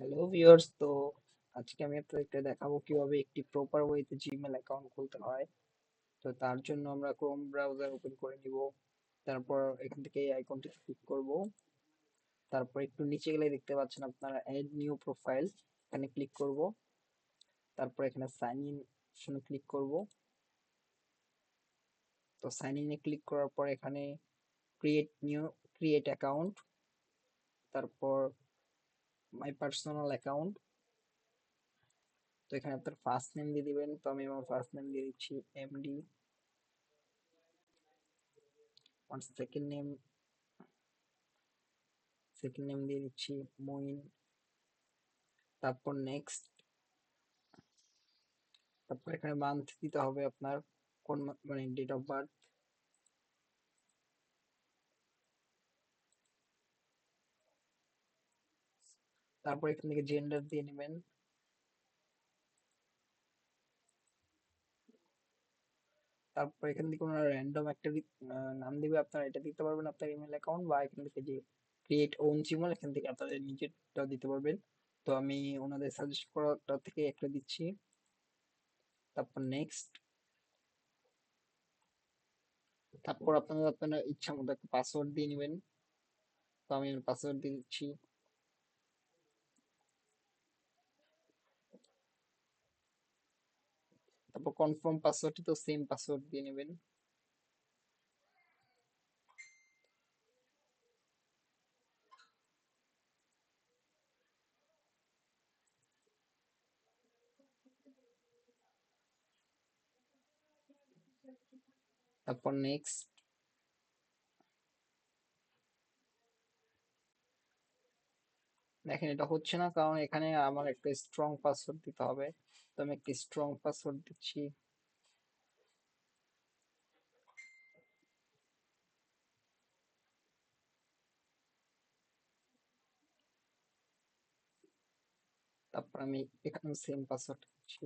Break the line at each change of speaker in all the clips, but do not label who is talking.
Hello viewers, তো আজকে আমি আপনাদেরকে দেখাবো কিভাবে একটি প্রপার ওয়েতে জিমেল অ্যাকাউন্ট খুলতে হয়। তো তার জন্য আমরা ক্রোম ব্রাউজার ওপেন করে নিব। তারপর এখান থেকে এই আইকনটি ক্লিক করব। তারপর একটু নিচে গেলে দেখতে পাচ্ছেন আপনারা অ্যাড নিউ প্রোফাইল, এখানে ক্লিক করব। তারপর এখানে সাইন ইন অপশনে ক্লিক করব। তো সাইন ইনে ক্লিক করার পর এখানে ক্রিয়েট অ্যাকাউন্ট, তারপর মাই পার্সোনাল অ্যাকাউন্ট। তো এখানে আপনার ফার্স্ট নেম দিয়ে দিবেন। তো আমি আমার ফার্স্ট নেম দিয়ে দিচ্ছি এমডি। আমার সেকেন্ড নেম দিয়ে দিচ্ছি মইন। তারপর নেক্সট। তারপর এখানে মান্থ দিতে হবে আপনার, কোন মানে ডেট অফ বার্থ। তারপর এখান থেকে জেন্ডার দিয়ে নেবেন। তারপর এখান থেকে কোনো র্যান্ডম একটা নাম দিবে, আপনারা এটা দিতে পারবেন আপনার ইমেল অ্যাকাউন্ট, বা এখান থেকে যে ক্রিয়েট ওন জিমেল, এখান থেকে আপনাদের নিজেরটা দিতে পারবেন। তো আমি ওনাদের সাজেস্ট করাটা থেকে একটা দিচ্ছি। তারপর নেক্সট। তারপর আপনারা আপনার ইচ্ছা মতো একটা পাসওয়ার্ড দিয়ে নেবেন। তো আমি পাসওয়ার্ড দিয়ে দিচ্ছি। তারপর কনফার্ম পাসওয়ার্ডটি তো সেম পাসওয়ার্ড দিয়ে নেবেন। তারপর নেক্সট। দেখেন এটা হচ্ছে না, কারণ এখানে আমার একটা স্ট্রং পাসওয়ার্ড দিতে হবে। তো আমি একটা স্ট্রং পাসওয়ার্ড দিচ্ছি। তারপর আমি এখানে সেম পাসওয়ার্ড দিচ্ছি।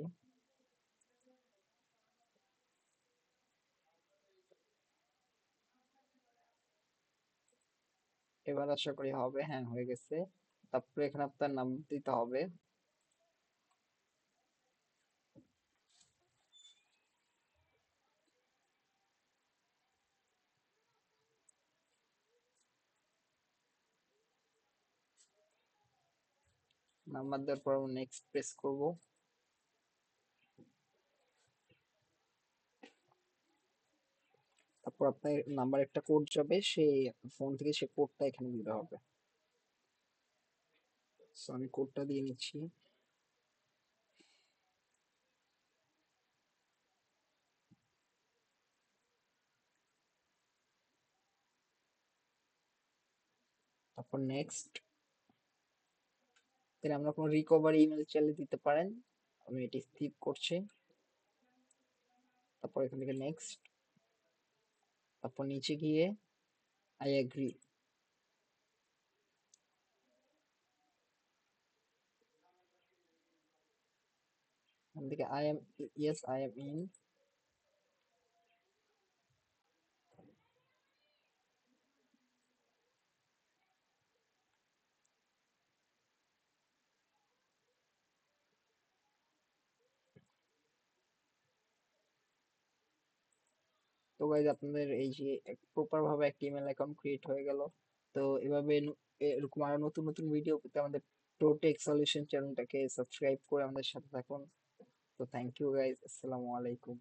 এবার আশা করি হবে। হ্যাঁ, হয়ে গেছে। তারপরে এখানে আপনার নাম দিতে হবে। নাম্বার দেওয়ার পর নেক্সট প্রেস করব। তারপর আপনার নাম্বার একটা কোড যাবে, সেই ফোন থেকে সে কোডটা এখানে দিতে হবে। সো আমি কোডটা দিয়ে নিচ্ছি। তারপর নেক্সট। দেন আমরা কোনো রিকভারি ইমেল চাইলে দিতে পারেন, আমি এটি স্কিপ করছি। তারপর এখান থেকে নেক্সট। তারপর নিচে গিয়ে আই এগ্রি। এখান থেকে I am, yes I am in. তো গাইজ আপনাদের এই যে প্রপার ভাবে একটা ইমেল অ্যাকাউন্ট ক্রিয়েট হয়ে গেল। তো এভাবে এরকম আরো নতুন নতুন ভিডিও পেতে আমাদের প্রোটেক সলিউশন চ্যানেলটাকে সাবস্ক্রাইব করে আমাদের সাথে থাকুন। তো থ্যাংক ইউ গাইজ, আসসালামু আলাইকুম।